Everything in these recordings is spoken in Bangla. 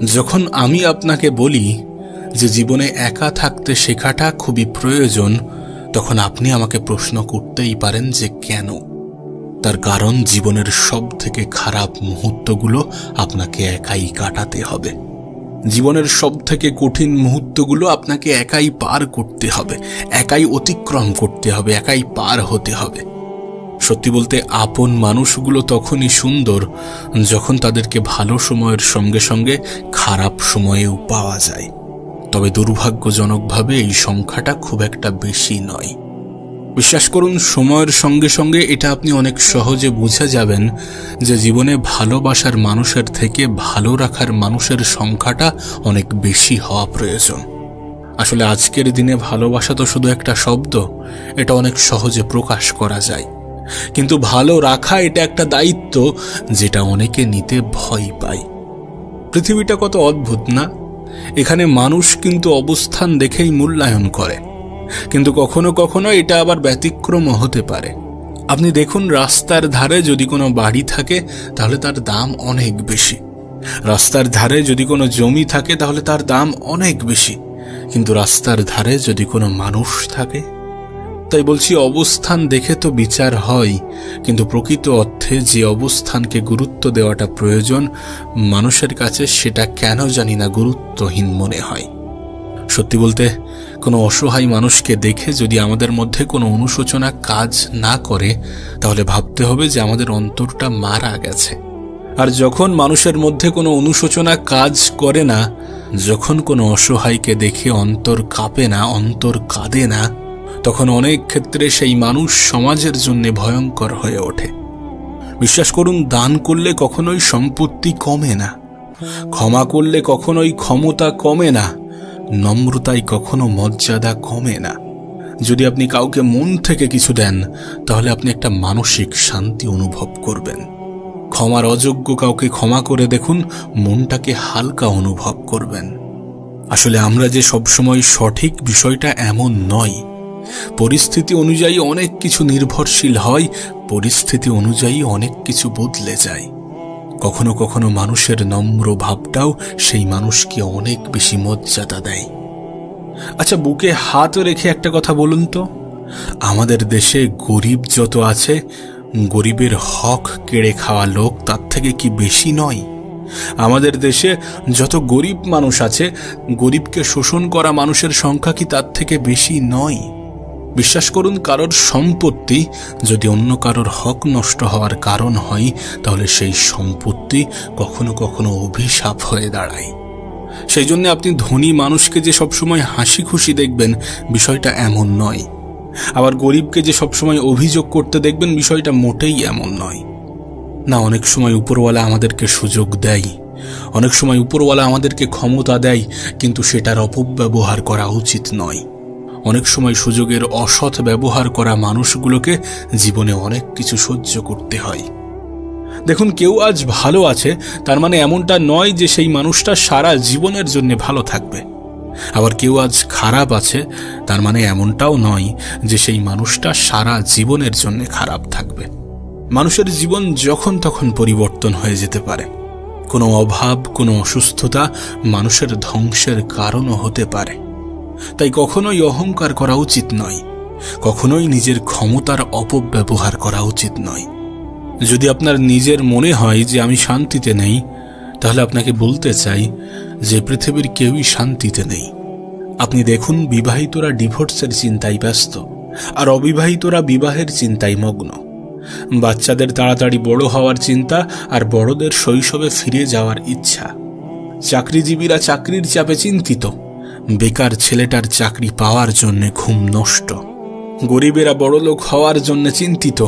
যখন আমি আপনাকে বলি যে জীবনে একা থাকতে শেখাটা খুবই প্রয়োজন, তখন আপনি আমাকে প্রশ্ন করতেই পারেন যে কেন। তার কারণ জীবনের সব থেকে খারাপ মুহূর্তগুলো আপনাকে একাই কাটাতে হবে। জীবনের সব থেকে কঠিন মুহূর্তগুলো আপনাকে একাই পার করতে হবে, একাই অতিক্রম করতে হবে, একাই পার হতে হবে। সত্যি বলতে আপন মানুষগুলো তখনই সুন্দর যখন তাদেরকে ভালো সময়ের সঙ্গে সঙ্গে খারাপ সময়েও পাওয়া যায়। তবে দুর্ভাগ্যজনকভাবে এই সংখ্যাটা খুব একটা বেশি নয়। বিশ্বাস করুন, সময়ের সঙ্গে সঙ্গে এটা আপনি অনেক সহজে বুঝে যাবেন যে জীবনে ভালোবাসার মানুষের থেকে ভালো রাখার মানুষের সংখ্যাটা অনেক বেশি হওয়া প্রয়োজন। আসলে আজকের দিনে ভালোবাসা তো শুধু একটা শব্দ, এটা অনেক সহজে প্রকাশ করা যায়, কিন্তু ভালো রাখা এটা একটা দায়িত্ব যেটা অনেকে নিতে ভয় পায়। পৃথিবীটা কত অদ্ভুত না? এখানে মানুষ কিন্তু অবস্থান দেখেই মূল্যায়ন করে, কিন্তু কখনো কখনো এটা আবার ব্যতিক্রমও হতে পারে। আপনি দেখুন, রাস্তার ধারে যদি কোনো বাড়ি থাকে তাহলে তার দাম অনেক বেশি, রাস্তার ধারে যদি কোনো জমি থাকে তাহলে তার দাম অনেক বেশি, কিন্তু রাস্তার ধারে যদি কোনো মানুষ থাকে। তাই বলছি, অবস্থান দেখে তো বিচার হয়, কিন্তু প্রকৃত অর্থে যে অবস্থানকে গুরুত্ব দেওয়াটা প্রয়োজন মানুষের কাছে সেটা কেন জানি না গুরুত্বহীন মনে হয়। সত্যি বলতে, কোনো অসহায় মানুষকে দেখে যদি আমাদের মধ্যে কোনো অনুশোচনা কাজ না করে তাহলে ভাবতে হবে যে আমাদের অন্তরটা মারা গেছে। আর যখন মানুষের মধ্যে কোনো অনুশোচনা কাজ করে না, যখন কোনো অসহায়কে দেখে অন্তর কাঁপে না, অন্তর কাঁদে না, তখন অনেক ক্ষেত্রে সেই মানুষ সমাজের জন্য ভয়ঙ্কর হয়ে ওঠে। বিশ্বাস করুন, দান করলে কখনোই সম্পত্তি কমে না, ক্ষমা করলে কখনোই ক্ষমতা কমে না, নম্রতায় কখনো মর্যাদা কমে না। যদি আপনি কাউকে মন থেকে কিছু দেন তাহলে আপনি একটা মানসিক শান্তি অনুভব করবেন। ক্ষমার অযোগ্য কাউকে ক্ষমা করে দেখুন, মনটাকে হালকা অনুভব করবেন। আসলে আমরা যে সবসময় সঠিক, বিষয়টা এমন নয়। পরিস্থিতি অনুযায়ী অনেক কিছু নির্ভরশীল হয়, পরিস্থিতি অনুযায়ী অনেক কিছু বদলে যায়। কখনো কখনো মানুষের নম্র ভাবটাও সেই মানুষকে অনেক বেশি মর্যাদা দেয়। আচ্ছা, বুকে হাত রেখে একটা কথা বলুন তো, আমাদের দেশে গরিব যত আছে, গরিবের হক কেড়ে খাওয়া লোক তার থেকে কি বেশি নয়? আমাদের দেশে যত গরিব মানুষ আছে, গরিবকে শোষণ করা মানুষের সংখ্যা কি তার থেকে বেশি নয়? বিশ্বাস করুন, কারোর সম্পত্তি যদি অন্য কারোর হক নষ্ট হওয়ার কারণ হয় তাহলে সেই সম্পত্তি কখনো কখনো অভিশাপ হয়ে দাঁড়ায়। সেই জন্য আপনি ধনী মানুষকে যে সবসময় হাসি খুশি দেখবেন, বিষয়টা এমন নয়। আবার গরিবকে যে সবসময় অভিযোগ করতে দেখবেন, বিষয়টা মোটেই এমন নয়। না, অনেক সময় উপরওয়ালা আমাদেরকে সুযোগ দেয়, অনেক সময় উপরওয়ালা আমাদেরকে ক্ষমতা দেয়, কিন্তু সেটার অপব্যবহার করা উচিত নয়। অনেক সময় সুযোগের অসৎ ব্যবহার করা মানুষগুলোকে জীবনে অনেক কিছু সহ্য করতে হয়। দেখুন, কেউ আজ ভালো আছে তার মানে এমনটা নয় যে সেই মানুষটা সারা জীবনের জন্য ভালো থাকবে। আবার কেউ আজ খারাপ আছে তার মানে এমনটাও নয় যে সেই মানুষটা সারা জীবনের জন্য খারাপ থাকবে। মানুষের জীবন যখন তখন পরিবর্তন হয়ে যেতে পারে। কোনো অভাব, কোনো অসুস্থতা মানুষের ধ্বংসের কারণও হতে পারে। তাই কখনোই অহংকার করা উচিত নয়, কখনোই নিজের ক্ষমতার অপব্যবহার করা উচিত নয়। যদি আপনার নিজের মনে হয় যে আমি শান্তিতে নেই, তাহলে আপনাকে বলতে চাই যে পৃথিবীর কেউই শান্তিতে নেই। আপনি দেখুন, বিবাহিতরা ডিভোর্সের চিন্তায় ব্যস্ত, আর অবিবাহিতরা বিবাহের চিন্তায় মগ্ন। বাচ্চাদের তাড়াতাড়ি বড় হওয়ার চিন্তা, আর বড়দের শৈশবে ফিরে যাওয়ার ইচ্ছা। চাকরিজীবীরা চাকরির চাপে চিন্তিত, বেকার ছেলেটার চাকরি পাওয়ার জন্য ঘুম নষ্ট। গরিবেরা বড়লোক হওয়ার জন্য চিন্তিত,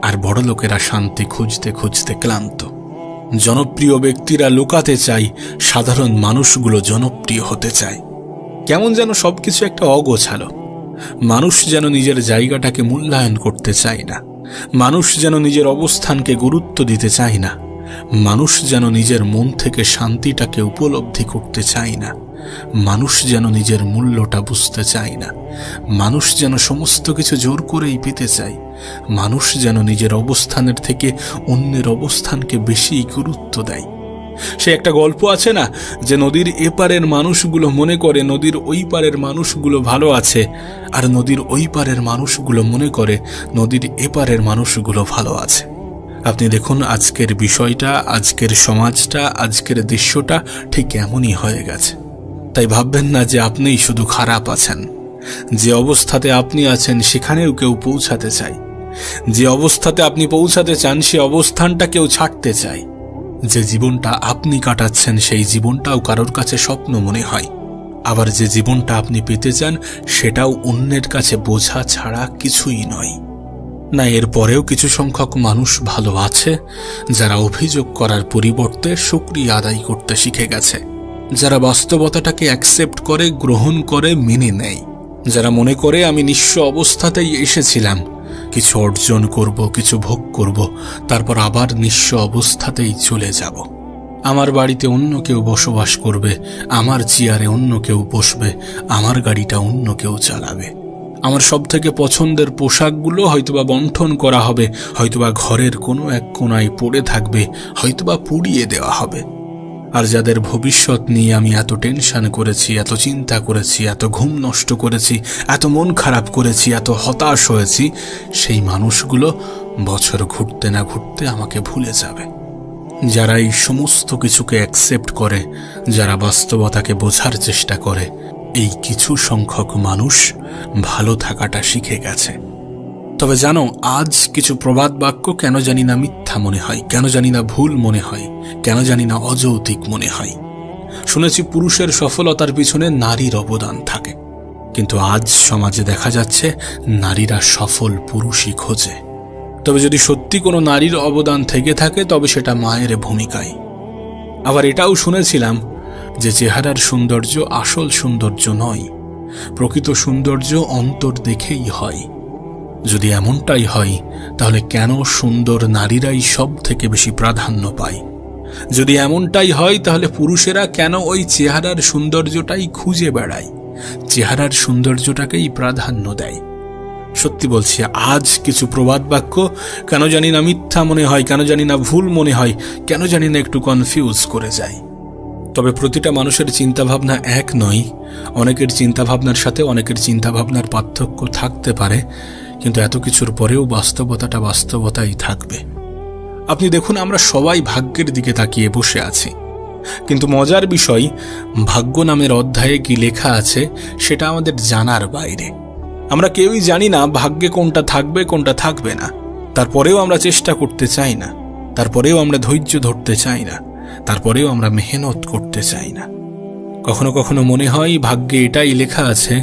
আর বড়লোকেরা শান্তি খুঁজতে খুঁজতে ক্লান্ত। জনপ্রিয় ব্যক্তিরা লুকাতে চায়, সাধারণ মানুষগুলো জনপ্রিয় হতে চায়। কেমন যেন সবকিছু একটা অগোছালো। মানুষ যেন নিজের জায়গাটাকে মূল্যায়ন করতে চায় না, মানুষ যেন নিজের অবস্থানকে গুরুত্ব দিতে চায় না, মানুষ যেন নিজের মন থেকে শান্তিটাকে উপলব্ধি করতে চায় না, মানুষ যেন নিজের মূল্যটা বুঝতে চায় না, মানুষ যেন সমস্ত কিছু জোর করেই পেতে চায়, মানুষ যেন নিজের অবস্থানের থেকে অন্যের অবস্থানকে বেশি গুরুত্ব দেয়। সে একটা গল্প আছে না, যে নদীর এপারের মানুষগুলো মনে করে নদীর ওই পারের মানুষগুলো ভালো আছে, আর নদীর ওই পারের মানুষগুলো মনে করে নদীর এপারের মানুষগুলো ভালো আছে। আপনি দেখুন আজকের বিষয়টা, আজকের সমাজটা, আজকের দৃশ্যটা ঠিক এমনই হয়ে গেছে। তাই ভাববেন না যে আপনিই শুধু খারাপ আছেন। যে অবস্থাতে আপনি আছেন সেখানেও কেউ পৌঁছাতে চায়। যে অবস্থাতে আপনি পৌঁছাতে চান সে অবস্থানটা কেউ ছাড়তে চায়। যে জীবনটা আপনি কাটাচ্ছেন সেই জীবনটাও কারোর কাছে স্বপ্ন মনে হয়। আবার যে জীবনটা আপনি পেতে চান সেটাও অন্যের কাছে বোঝা ছাড়া কিছুই নয়। না, এর পরেও কিছু সংখ্যক মানুষ ভালো আছে যারা অভিযোগ করার পরিবর্তে শুকরিয়া আদায় করতে শিখে গেছে, যারা বাস্তবতাটাকে অ্যাকসেপ্ট করে, গ্রহণ করে, মেনে নেয়, যারা মনে করে আমি নিঃস্ব অবস্থাতেই এসেছিলাম, কিছু অর্জন করব, কিছু ভোগ করব, তারপর আবার নিঃস্ব অবস্থাতেই চলে যাব। আমার বাড়িতে অন্য কেউ বসবাস করবে, আমার চেয়ারে অন্য কেউ বসবে, আমার গাড়িটা অন্য কেউ চালাবে। আমার সবথেকে পছন্দের পোশাকগুলো হয়তোবা বণ্টন করা হবে, হয়তোবা ঘরের কোনো এক কোণায় পড়ে থাকবে, হয়তোবা পুড়িয়ে দেওয়া হবে। আর যাদের ভবিষ্যৎ নিয়ে আমি এত টেনশন করেছি, এত চিন্তা করেছি, এত ঘুম নষ্ট করেছি, এত মন খারাপ করেছি, এত হতাশ হয়েছি, সেই মানুষগুলো বছর ঘুরতে না ঘুরতে আমাকে ভুলে যাবে। যারা এই সমস্ত কিছুকে অ্যাকসেপ্ট করে, যারা বাস্তবতাকে বোঝার চেষ্টা করে, এই কিছু সংখ্যক মানুষ ভালো থাকাটা শিখে গেছে। তবে জানো, আজ কিছু প্রবাদ বাক্য কেন জানি না মিথ্যা মনে হয়, কেন জানি না ভুল মনে হয়, কেন জানি না অযৌক্তিক মনে হয়। শুনেছি পুরুষের সফলতার পিছনে নারীর অবদান থাকে, কিন্তু আজ সমাজে দেখা যাচ্ছে নারীরা সফল পুরুষই খোঁজে। তবে যদি সত্যি কোনো নারীর অবদান থেকে থাকে তবে সেটা মায়ের ভূমিকায়। আবার এটাও শুনেছিলাম যে চেহারার সৌন্দর্য আসল সৌন্দর্য নয়, প্রকৃত সৌন্দর্য অন্তর দেখেই হয়। যদি এমনটাই হয় তাহলে কেন সুন্দর নারীরাই সব থেকে বেশি প্রাধান্য পায়? যদি এমনটাই হয় তাহলে পুরুষেরা কেন ওই চেহারার সৌন্দর্যটাই খুঁজে বেড়ায়, চেহারার সৌন্দর্যটাকেই প্রাধান্য দেয়? সত্যি বলছি, আজ কিছু প্রবাদ বাক্য কেন জানি না মিথ্যা মনে হয়, কেন জানি না ভুল মনে হয়, কেন জানি না একটু কনফিউজ করে যায়। তবে প্রতিটা মানুষের চিন্তাভাবনা এক নয়। অনেকের চিন্তাভাবনার সাথে অনেকের চিন্তাভাবনার পার্থক্য থাকতে পারে, কিন্তু এত কিছুর পরেও বাস্তবতাটা বাস্তবতাই থাকবে। আপনি দেখুন, আমরা সবাই ভাগ্যের দিকে তাকিয়ে বসে আছি, কিন্তু মজার বিষয়, ভাগ্য নামের অধ্যায়ে কি লেখা আছে সেটা আমাদের জানার বাইরে। আমরা কেউই জানি না ভাগ্যে কোনটা থাকবে কোনটা থাকবে না। তারপরেও আমরা চেষ্টা করতে চাই না, তারপরেও আমরা ধৈর্য ধরতে চাই না, তারপরেও আমরা মেহনত করতে চাই না। কখনো কখনো মনে হয় ভাগ্যে এটাই লেখা আছে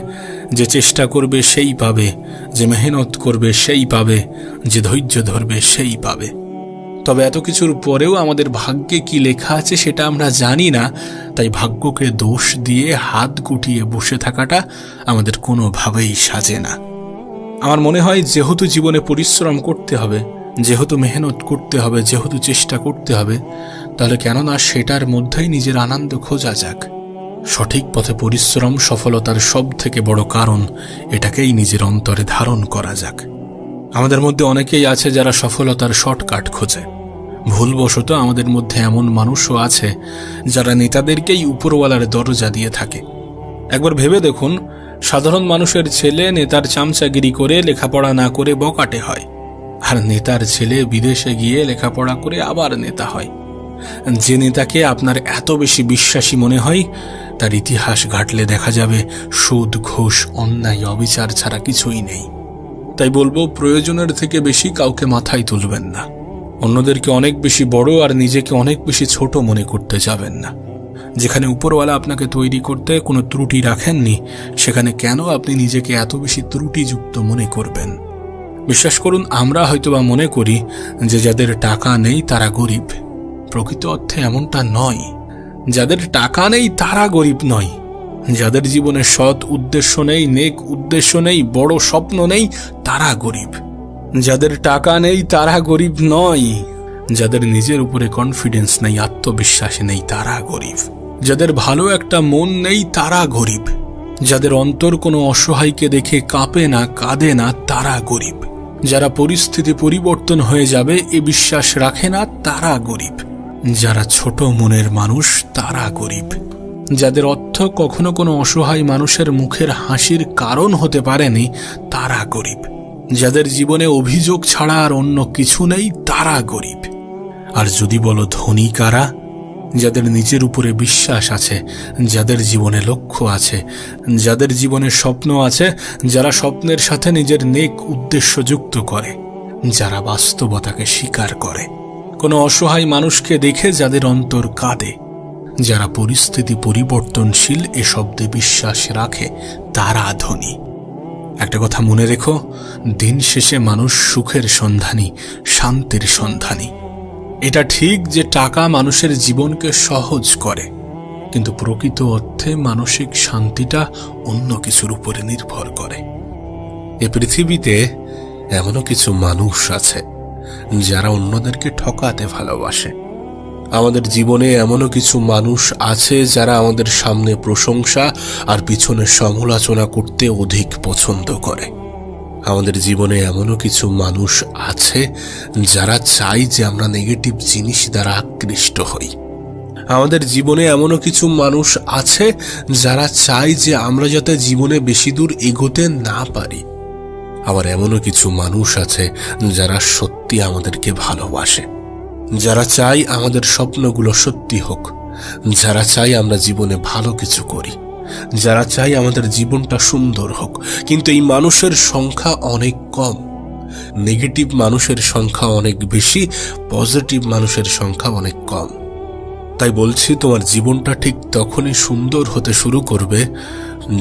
যে চেষ্টা করবে সেই পাবে, যে মেহনত করবে সেই পাবে, যে ধৈর্য ধরবে সেই পাবে। তবে এত কিছুর পরেও আমাদের ভাগ্যে কি লেখা আছে সেটা আমরা জানি না, তাই ভাগ্যকে দোষ দিয়ে হাত গুটিয়ে বসে থাকাটা আমাদের কোনোভাবেই সাজে না। আমার মনে হয় যেহেতু জীবনে পরিশ্রম করতে হবে, যেহেতু মেহনত করতে হবে, যেহেতু চেষ্টা করতে হবে, তাহলে কেননা সেটার মধ্যেই নিজের আনন্দ খোঁজা যাক। সঠিক পথে পরিশ্রম সফলতার সব থেকে বড় কারণ, এটাকেই নিজের অন্তরে ধারণ করা যাক। আমাদের মধ্যে অনেকেই আছে যারা সফলতার শর্টকাট খোঁজে। ভুলবশত আমাদের মধ্যে এমন মানুষও আছে যারা নেতাদেরকেই উপরওয়ালার দরজা দিয়ে থাকে। একবার ভেবে দেখুন, সাধারণ মানুষের ছেলে নেতার চামচাগিরি করে লেখাপড়া না করে বকাটে হয়, আর নেতার ছেলে বিদেশে গিয়ে লেখাপড়া করে আবার নেতা হয়। যে নেতাকে আপনার এত বেশি বিশ্বাসী মনে হয়, তার ইতিহাস ঘাটলে দেখা যাবে সুদ, ঘুষ, অন্যায়, অবিচার ছাড়া কিছুই নেই। তাই বলবো, প্রয়োজনের থেকে বেশি কাউকে মাথায় তুলবেন না, অন্যদেরকে অনেক বেশি বড় আর নিজেকে অনেক বেশি ছোট মনে করতে যাবেন না। যেখানে উপরওয়ালা আপনাকে তৈরি করতে কোনো ত্রুটি রাখেননি, সেখানে কেন আপনি নিজেকে এত বেশি ত্রুটিযুক্ত মনে করবেন? বিশ্বাস করুন, আমরা হয়তোবা মনে করি যে যাদের টাকা নেই তারা গরিব। প্রকৃত অর্থে এমনটা নয়। যাদের টাকা নেই তারা গরিব নয়, যাদের জীবনে সৎ উদ্দেশ্য নেই, নেক উদ্দেশ্য নেই, বড় স্বপ্ন নেই, তারা গরিব। যাদের টাকা নেই তারা গরিব নয়, যাদের নিজের উপরে কনফিডেন্স নেই, আত্মবিশ্বাস নেই, তারা গরিব। যাদের ভালো একটা মন নেই তারা গরিব। যাদের অন্তর কোনো অসহায়কে দেখে কাঁপে না, কাঁদে না, তারা গরিব। যারা পরিস্থিতি পরিবর্তন হয়ে যাবে এ বিশ্বাস রাখে না, তারা গরিব। যারা ছোট মনের মানুষ তারা গরিব। যাদের অর্থ কখনো কোনো অসহায় মানুষের মুখের হাসির কারণ হতে পারেনি তারা গরিব। যাদের জীবনে অভিযোগ ছাড়া আর অন্য কিছু নেই তারা গরিব। আর যদি বলো ধনী কারা? যাদের নিজের উপরে বিশ্বাস আছে, যাদের জীবনে লক্ষ্য আছে, যাদের জীবনে স্বপ্ন আছে, যারা স্বপ্নের সাথে নিজের নেক উদ্দেশ্য যুক্ত করে, যারা বাস্তবতাকে স্বীকার করে, কোনো অসহায় মানুষকে দেখে যাদের অন্তর কাঁদে, যারা পরিস্থিতি পরিবর্তনশীল এ শব্দে বিশ্বাস রাখে, তারা ধনী। একটা কথা মনে রেখো, দিন শেষে মানুষ সুখের সন্ধানী, শান্তির সন্ধানী। এটা ঠিক যে টাকা মানুষের জীবনকে সহজ করে, কিন্তু প্রকৃত অর্থে মানসিক শান্তিটা অন্য কিছুর উপরে নির্ভর করে। এ পৃথিবীতে এমনও কিছু মানুষ আছে যারা অন্যদেরকে ঠকাতে ভালোবাসে। আমাদের জীবনে এমনও কিছু মানুষ আছে যারা আমাদের সামনে প্রশংসা আর পিছনে সমালোচনা করতে অধিক পছন্দ করে। আমাদের জীবনে এমনও কিছু মানুষ আছে যারা চায় যে আমরা নেগেটিভ জিনিস দ্বারা আকৃষ্ট হই। আমাদের জীবনে এমনও কিছু মানুষ আছে যারা চায় যে আমরা যাতে জীবনে বেশি দূর এগোতে না পারি। আবার এমনও কিছু মানুষ আছে যারা সত্যি আমাদেরকে ভালোবাসে, যারা চায় আমাদের স্বপ্নগুলো সত্যি হোক, যারা চায় আমরা জীবনে ভালো কিছু করি, যারা চায় আমাদের জীবনটা সুন্দর হোক। কিন্তু এই মানুষের সংখ্যা অনেক কম। নেগেটিভ মানুষের সংখ্যা অনেক বেশি, পজিটিভ মানুষের সংখ্যা অনেক কম। তাই বলছি, তোমার জীবনটা ঠিক তখনই সুন্দর হতে শুরু করবে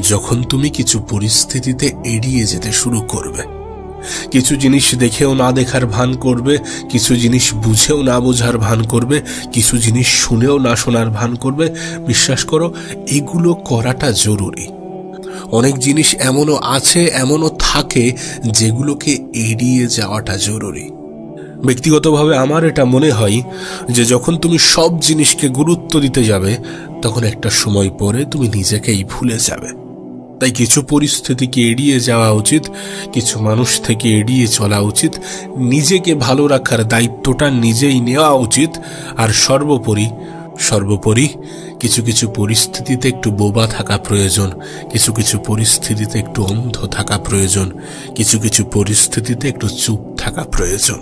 যখন তুমি কিছু পরিস্থিতিতে এড়িয়ে যেতে শুরু করবে, কিছু জিনিস দেখেও না দেখার ভান করবে, কিছু জিনিস বুঝেও না বোঝার ভান করবে, কিছু জিনিস শুনেও না শোনার ভান করবে। বিশ্বাস করো, এগুলো করাটা জরুরি। অনেক জিনিস এমনও আছে, এমনও থাকে যেগুলোকে এড়িয়ে যাওয়াটা জরুরি। ব্যক্তিগতভাবে আমার এটা মনে হয় যে যখন তুমি সব জিনিসকে গুরুত্ব দিতে যাবে, তখন একটা সময় পরে তুমি নিজেকেই ভুলে যাবে। তাই কিছু পরিস্থিতিকে এড়িয়ে যাওয়া উচিত, কিছু মানুষ থেকে এড়িয়ে চলা উচিত, নিজেকে ভালো রাখার দায়িত্বটা নিজেই নেওয়া উচিত। আর সর্বোপরি কিছু কিছু পরিস্থিতিতে একটু বোবা থাকা প্রয়োজন, কিছু কিছু পরিস্থিতিতে একটু অন্ধ থাকা প্রয়োজন, কিছু কিছু পরিস্থিতিতে একটু চুপ থাকা প্রয়োজন।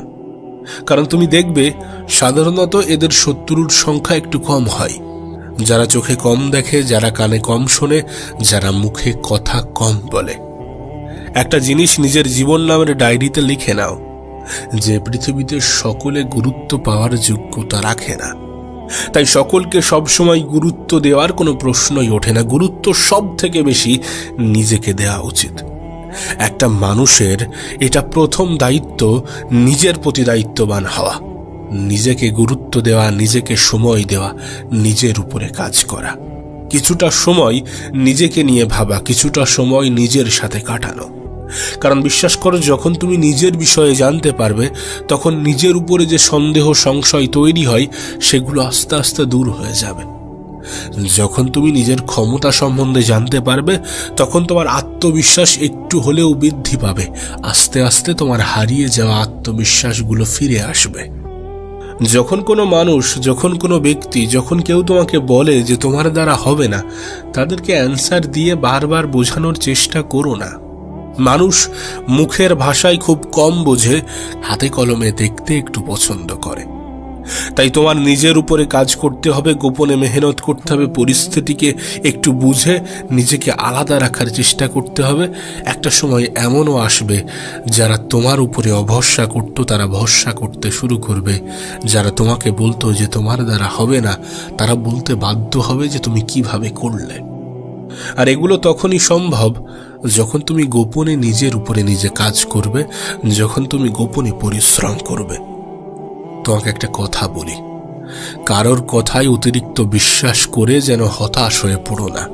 কারণ তুমি দেখবে সাধারণত এদের শত্রুর সংখ্যা একটু কম হয়। যারা চোখে কম দেখে, যারা কানে কম শোনে, যারা মুখে কথা কম বলে। একটা জিনিস নিজের জীবন নামের ডায়েরিতে লিখে নাও যে পৃথিবীতে সকলে গুরুত্ব পাওয়ার যোগ্যতা রাখে না। তাই সকলকে সবসময় গুরুত্ব দেওয়ার কোনো প্রশ্নই ওঠে না। গুরুত্ব সব থেকে বেশি নিজেকে দেওয়া উচিত। একটা মানুষের এটা প্রথম দায়িত্ব, নিজের প্রতি দায়িত্ববান হওয়া, নিজেকে গুরুত্ব দেওয়া, নিজেকে সময় দেওয়া, নিজের উপরে কাজ করা, কিছুটা সময় নিজেকে নিয়ে ভাবা, কিছুটা সময় নিজের সাথে কাটানো। কারণ বিশ্বাস করো, যখন তুমি নিজের বিষয়ে জানতে পারবে, তখন নিজের উপরে যে সন্দেহ সংশয় তৈরি হয় সেগুলো আস্তে আস্তে দূর হয়ে যাবে। যখন তুমি নিজের ক্ষমতা সম্বন্ধে জানতে পারবে, তখন তোমার আত্মবিশ্বাস একটু হলেও বৃদ্ধি পাবে। আস্তে আস্তে তোমার হারিয়ে যাওয়া আত্মবিশ্বাসগুলো ফিরে আসবে। যখন কোনো মানুষ, যখন কোনো ব্যক্তি, যখন কেউ তোমাকে বলে যে তোমার দ্বারা হবে না, তাদেরকে অ্যান্সার দিয়ে বারবার বোঝানোর চেষ্টা করো না। মানুষ মুখের ভাষায় খুব কম বোঝে, হাতে কলমে দেখতে একটু পছন্দ করে। তাই তোমার নিজের উপরে কাজ করতে হবে, গোপনে মেহনত করতে হবে, পরিস্থিতিকে একটু বুঝে নিজেকে আলাদা রাখার চেষ্টা করতে হবে। একটা সময় এমনও আসবে যারা তোমার উপরে অভরসা করত, তারা ভরসা করতে শুরু করবে। যারা তোমাকে বলতো যে তোমার দ্বারা হবে না, তারা বলতে বাধ্য হবে যে তুমি কিভাবে করলে। আর এগুলো তখনই সম্ভব যখন তুমি গোপনে নিজের উপরে নিজে কাজ করবে, যখন তুমি গোপনে পরিশ্রম করবে। তোমাকে একটা কথা বলি, কারোর কথায় অতিরিক্ত বিশ্বাস করে যেন হতাশ হয়ে পড়ো না।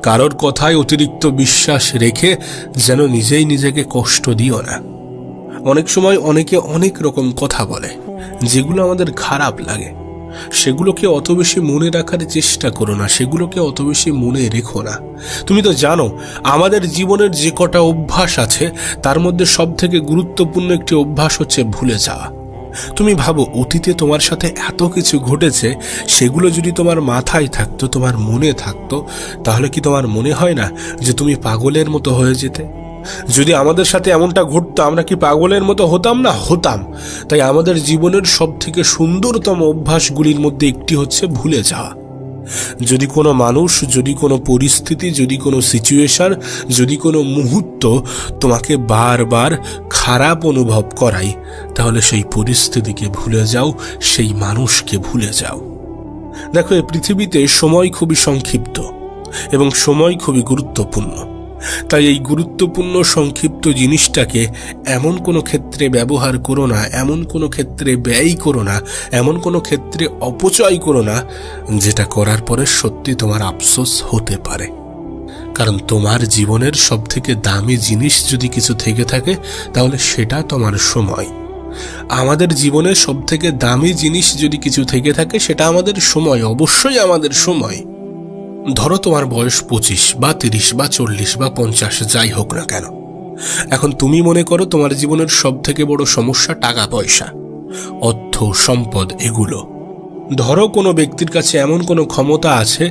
কারোর কথায় অতিরিক্ত বিশ্বাস রেখে যেন নিজেই নিজেকে কষ্ট দিও না। অনেক সময় অনেকে অনেক রকম কথা বলে যেগুলো আমাদের খারাপ লাগে। সেগুলোকে অত বেশি মনে রাখার চেষ্টা করো না, সেগুলোকে অত বেশি মনে রেখো না। তুমি তো জানো আমাদের জীবনের যে কটা অভ্যাস আছে তার মধ্যে সব থেকে গুরুত্বপূর্ণ একটি অভ্যাস হচ্ছে ভুলে যাওয়া। তুমি ভাবো, অতীতে তোমার সাথে এত কিছু ঘটেছে, সেগুলো যদি তোমার মাথায় থাকতো, তোমার মনে থাকতো, তাহলে কি তোমার মনে হয় না যে তুমি পাগলের মতো হয়ে যেতে? যদি আমাদের সাথে এমনটা ঘটতো, আমরা কি পাগলের মতো হতাম না? হতাম। তাই আমাদের জীবনের সব থেকে সুন্দরতম অভ্যাসগুলির মধ্যে একটি হচ্ছে ভুলে যাওয়া। যদি কোনো মানুষ, যদি কোনো পরিস্থিতি, যদি কোনো সিচুয়েশন, যদি কোনো মুহূর্ত তোমাকে বারবার খারাপ অনুভব করায়, তাহলে সেই পরিস্থিতিকে ভুলে যাও, সেই মানুষকে ভুলে যাও। দেখো, এই পৃথিবীতে সময় খুবই সংক্ষিপ্ত এবং সময় খুবই গুরুত্বপূর্ণ। তাই এই গুরুত্বপূর্ণ সংক্ষিপ্ত জিনিসটাকে এমন কোনো ক্ষেত্রে ব্যবহার করো না, এমন কোনো ক্ষেত্রে ব্যয় করো না, এমন কোনো ক্ষেত্রে অপচয় করো না, যেটা করার পরে সত্যি তোমার আফসোস হতে পারে। কারণ তোমার জীবনের সব থেকে দামি জিনিস যদি কিছু থেকে থাকে, তাহলে সেটা তোমার সময়। আমাদের জীবনের সব থেকে দামি জিনিস যদি কিছু থেকে থাকে, সেটা আমাদের সময়, অবশ্যই আমাদের সময়। ধরো তোমার বয়স 25 বা 30 বা 40 বা 50, যাই হোক না কেন, এখন তুমি মনে করো তোমার জীবনের সব থেকে বড় সমস্যা টাকা পয়সা, অর্থ সম্পদ, এগুলো। ধরো কোনো ব্যক্তির কাছে এমন কোনো ক্ষমতা আছে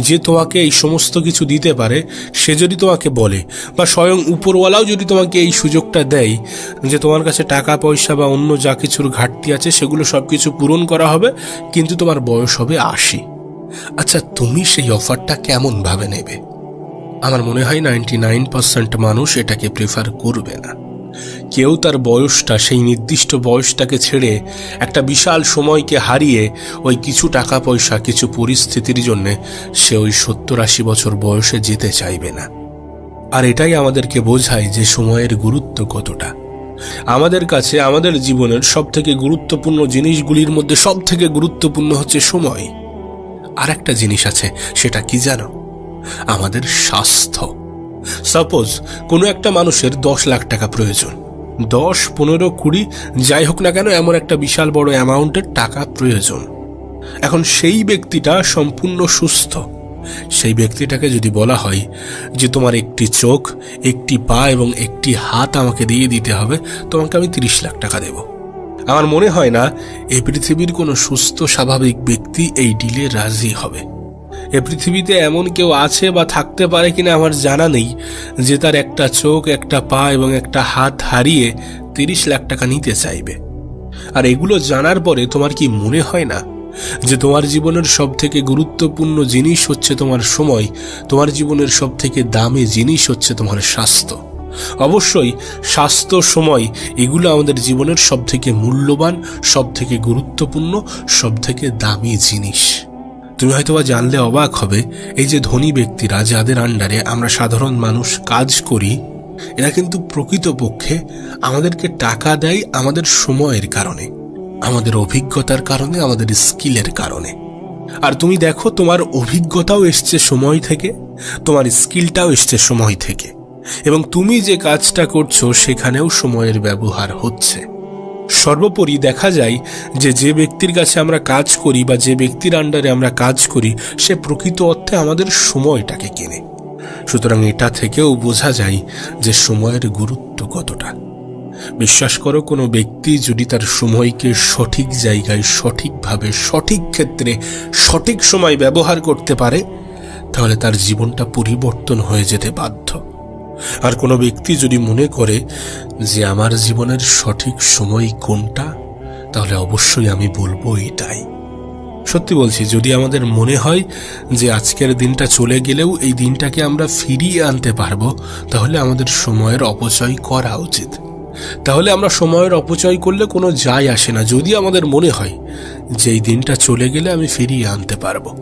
যে তোমাকে এই সমস্ত কিছু দিতে পারে। সে যদি তোমাকে বলে, বা স্বয়ং উপরওয়ালাও যদি তোমাকে এই সুযোগটা দেয় যে তোমার কাছে টাকা পয়সা বা অন্য যা কিছুর ঘাটতি আছে সেগুলো সব কিছু পূরণ করা হবে, কিন্তু তোমার বয়স হবে 80। আচ্ছা, তুমি সেই অফারটা কেমন ভাবে নেবে? আমার মনে হয় 99% মানুষ এটাকে প্রেফার করবে না। কেউ তার বয়সটা, সেই নির্দিষ্ট বয়সটাকে ছেড়ে একটা বিশাল সময়কে হারিয়ে ওই কিছু টাকা পয়সা, কিছু পরিস্থিতির জন্য সে ওই 70-80 বছর বয়সে যেতে চাইবে না। আর এটাই আমাদেরকে বোঝায় যে সময়ের গুরুত্ব কতটা। আমাদের কাছে আমাদের জীবনের সব থেকে গুরুত্বপূর্ণ জিনিসগুলির মধ্যে সব থেকে গুরুত্বপূর্ণ হচ্ছে সময়। আর একটা জিনিস আছে, সেটা কি জানো? আমাদের স্বাস্থ্য। সাপোজ কোনো একটা মানুষের 10 লাখ টাকা প্রয়োজন, 10, 15, 20 যাই হোক না কেন, এমন একটা বিশাল বড় অ্যামাউন্টের টাকা প্রয়োজন। এখন সেই ব্যক্তিটা সম্পূর্ণ সুস্থ। সেই ব্যক্তিটাকে যদি বলা হয় যে তোমার একটি চোখ, একটি পা এবং একটি হাত আমাকে দিয়ে দিতে হবে, তোমাকে আমি 30 লাখ টাকা দেব, আমার মনে হয় না এই পৃথিবীর কোনো সুস্থ স্বাভাবিক ব্যক্তি এই ডিলে রাজি হবে। এ পৃথিবীতে এমন কেউ আছে বা থাকতে পারে কিনা আমার জানা নেই যে তার একটা চোখ, একটা পা এবং একটা হাত হারিয়ে 30 লাখ টাকা নিতে চাইবে। আর এগুলো জানার পরে তোমার কি মনে হয় না যে তোমার জীবনের সব থেকে গুরুত্বপূর্ণ জিনিস হচ্ছে তোমার সময়, তোমার জীবনের সব থেকে দামি জিনিস হচ্ছে তোমার স্বাস্থ্য? অবশ্যই স্বাস্থ্য, সময়, এগুলো আমাদের জীবনের সব থেকে মূল্যবান, সব থেকে গুরুত্বপূর্ণ, সব থেকে দামি জিনিস। তুমি হয়তোবা জানলে অবাক হবে, এই যে ধনী ব্যক্তিরা যাদের আন্ডারে আমরা সাধারণ মানুষ কাজ করি, এরা কিন্তু প্রকৃতপক্ষে আমাদেরকে টাকা দেয় আমাদের সময়ের কারণে, আমাদের অভিজ্ঞতার কারণে, আমাদের স্কিলের কারণে। আর তুমি দেখো, তোমার অভিজ্ঞতাও এসছে সময় থেকে, তোমার স্কিলটাও এসছে সময় থেকে, এবং তুমি যে কাজটা করছো সেখানেও সময়ের ব্যবহার হচ্ছে। সর্বোপরি দেখা যায় যে ব্যক্তির কাছে আমরা কাজ করি বা যে ব্যক্তির আন্ডারে আমরা কাজ করি, সে প্রকৃত অর্থে আমাদের সময়টাকে কেনে। সুতরাং এটা থেকেও বোঝা যায় যে সময়ের গুরুত্ব কতটা। বিশ্বাস করো, কোনো ব্যক্তি যদি তার সময়কে সঠিক জায়গায়, সঠিকভাবে, সঠিক ক্ষেত্রে, সঠিক সময় ব্যবহার করতে পারে, তাহলে তার জীবনটা পরিবর্তন হয়ে যেতে বাধ্য। আর কোনো ব্যক্তি যদি মনে করে যে আমার জীবনের সঠিক সময় কোনটা, তাহলে অবশ্যই আমি বলবো এটাই। সত্যি বলছি, যদি আমাদের মনে হয় যে আজকের দিনটা চলে গেলেও এই দিনটাকে আমরা ফিরিয়ে আনতে পারবো, তাহলে আমাদের সময়ের অপচয় করা উচিত। তাহলে আমরা সময়ের অপচয় করলে কোনো যায় আসে না। যদি আমাদের মনে হয় যে এই দিনটা চলে গেলে আমি ফিরিয়ে আনতে পারবো,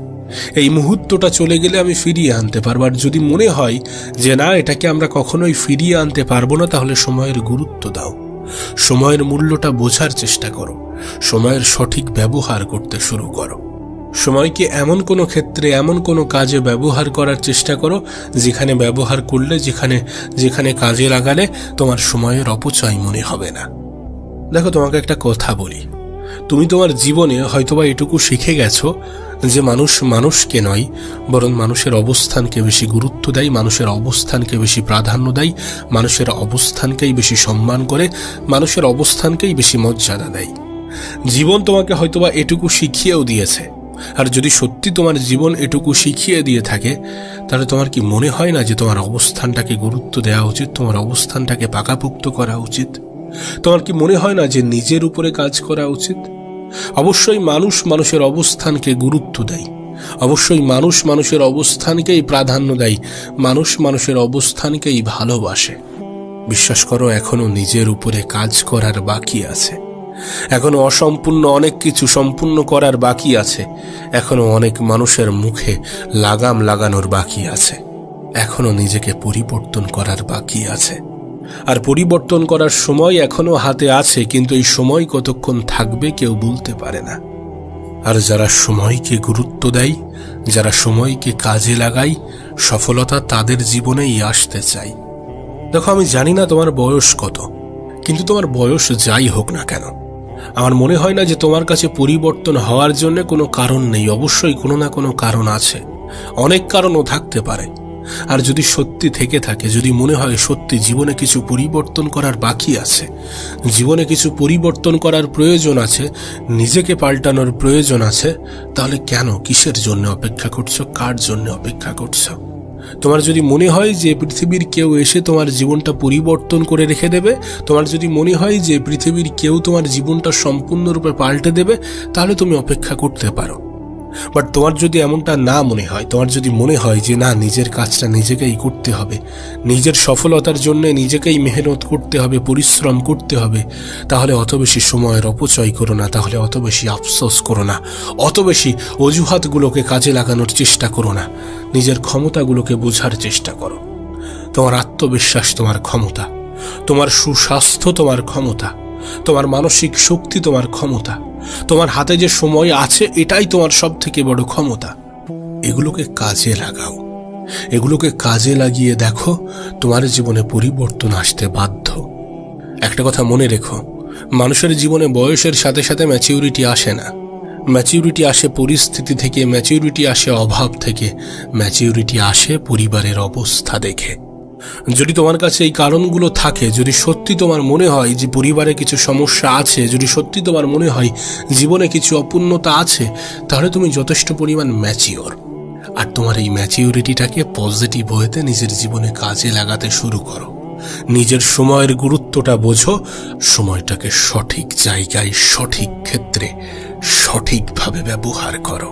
এই মুহূর্তটা চলে গেলে আমি ফিরিয়ে আনতে পারবো, আর যদি মনে হয় যে না, এটাকে আমরা কখনোই ফিরিয়ে আনতে পারবো না, তাহলে সময়ের গুরুত্ব দাও, সময়ের মূল্যটা বোঝার চেষ্টা করো, সময়ের সঠিক ব্যবহার করতে শুরু করো। সময়কে এমন কোনো ক্ষেত্রে, এমন কোনো কাজে ব্যবহার করার চেষ্টা করো যেখানে ব্যবহার করলে, যেখানে কাজে লাগালে তোমার সময়ের অপচয় মনে হবে না। দেখো, তোমাকে একটা কথা বলি, তুমি তোমার জীবনে হয়তোবা এটুকু শিখে গেছো যে মানুষ মানুষকে নয়, বরং মানুষের অবস্থানকে বেশি গুরুত্ব দেয়, মানুষের অবস্থানকে বেশি প্রাধান্য দেয়, মানুষের অবস্থানকেই বেশি সম্মান করে, মানুষের অবস্থানকেই বেশি মর্যাদা দেয়। জীবন তোমাকে হয়তোবা এটুকু শিখিয়েও দিয়েছে। আর যদি সত্যি তোমার জীবন এটুকু শিখিয়ে দিয়ে থাকে, তাহলে তোমার কি মনে হয় না যে তোমার অবস্থানটাকে গুরুত্ব দেওয়া উচিত, তোমার অবস্থানটাকে পাকাপোক্ত করা উচিত? তোমার কি মনে হয় না যে নিজের উপরে কাজ করা উচিত? অবশ্যই মানুষ মানুষের অবস্থানকে গুরুত্ব দেয়, অবশ্যই মানুষ মানুষের অবস্থানকেই প্রাধান্য দেয়, মানুষ মানুষের অবস্থানকেই ভালোবাসে। বিশ্বাস করো, এখনো নিজের উপরে কাজ করার বাকি আছে, এখনো অসম্পূর্ণ অনেক কিছু সম্পূর্ণ করার বাকি আছে, এখনো অনেক মানুষের মুখে লাগাম লাগানোর বাকি আছে, এখনো নিজেকে পরিবর্তন করার বাকি আছে। আর পরিবর্তন করার সময় এখনো হাতে আছে, কিন্তু এই সময় কতক্ষণ থাকবে কেউ বলতে পারে না। আর যারা সময়কে গুরুত্ব দেয়, যারা সময়কে কাজে লাগায়, সফলতা তাদের জীবনেই আসতে চায়। দেখো, আমি জানি না তোমার বয়স কত, কিন্তু তোমার বয়স যাই হোক না কেন, আমার মনে হয় না যে তোমার কাছে পরিবর্তন হওয়ার জন্য কোনো কারণ নেই। অবশ্যই কোনো না কোনো কারণ আছে, অনেক কারণও থাকতে পারে। আর যদি সত্যি থেকে থাকে, যদি মনে হয় সত্যি জীবনে কিছু পরিবর্তন করার বাকি আছে, জীবনে কিছু পরিবর্তন করার প্রয়োজন আছে, নিজেকে পাল্টানোর প্রয়োজন আছে, তাহলে কেন, কিসের জন্য অপেক্ষা করছো, কার জন্য অপেক্ষা করছো? তোমার যদি মনে হয় যে পৃথিবীর কেউ এসে তোমার জীবনটা পরিবর্তন করে রেখে দেবে, তোমার যদি মনে হয় যে পৃথিবীর কেউ তোমার জীবনটা সম্পূর্ণরূপে পাল্টে দেবে, তাহলে তুমি অপেক্ষা করতে পারো। বাট তোমার যদি এমনটা না মনে হয়, তোমার যদি মনে হয় যে না, নিজের কাজটা নিজেকেই করতে হবে, নিজের সফলতার জন্য নিজেকেই মেহনত করতে হবে, পরিশ্রম করতে হবে, তাহলে অত বেশি সময়ের অপচয় করো না, তাহলে অত বেশি আফসোস করো না, অত বেশি অজুহাতগুলোকে কাজে লাগানোর চেষ্টা করো না, নিজের ক্ষমতাগুলোকে বোঝার চেষ্টা করো। তোমার আত্মবিশ্বাস তোমার ক্ষমতা, তোমার সুস্বাস্থ্য তোমার ক্ষমতা, তোমার মানসিক শক্তি তোমার ক্ষমতা, তোমার হাতে যে সময় আছে এটাই তোমার সব থেকে বড় ক্ষমতা। এগুলোকে কাজে লাগাও, এগুলোকে কাজে লাগিয়ে দেখো, তোমার জীবনে পরিবর্তন আসতে বাধ্য। একটা কথা মনে রেখো, মানুষের জীবনে বয়সের সাথে সাথে ম্যাচিউরিটি আসে না। ম্যাচিউরিটি আসে পরিস্থিতি থেকে, ম্যাচিউরিটি আসে অভাব থেকে, ম্যাচিউরিটি আসে পরিবারের অবস্থা দেখে। যদি তোমার কাছে এই কারণগুলো থাকে, যদি সত্যি তোমার মনে হয় যে পরিবারে কিছু সমস্যা আছে, যদি সত্যি তোমার মনে হয় জীবনে কিছু অপূর্ণতা আছে, তাহলে তুমি যথেষ্ট পরিমাণ ম্যাচিওর। আর তোমার এই ম্যাচিউরিটিটাকে পজিটিভ ওয়েতে নিজের জীবনে কাজে লাগাতে শুরু করো। নিজের সময়ের গুরুত্বটা বোঝো, সময়টাকে সঠিক জায়গায়, সঠিক ক্ষেত্রে, সঠিকভাবে ব্যবহার করো।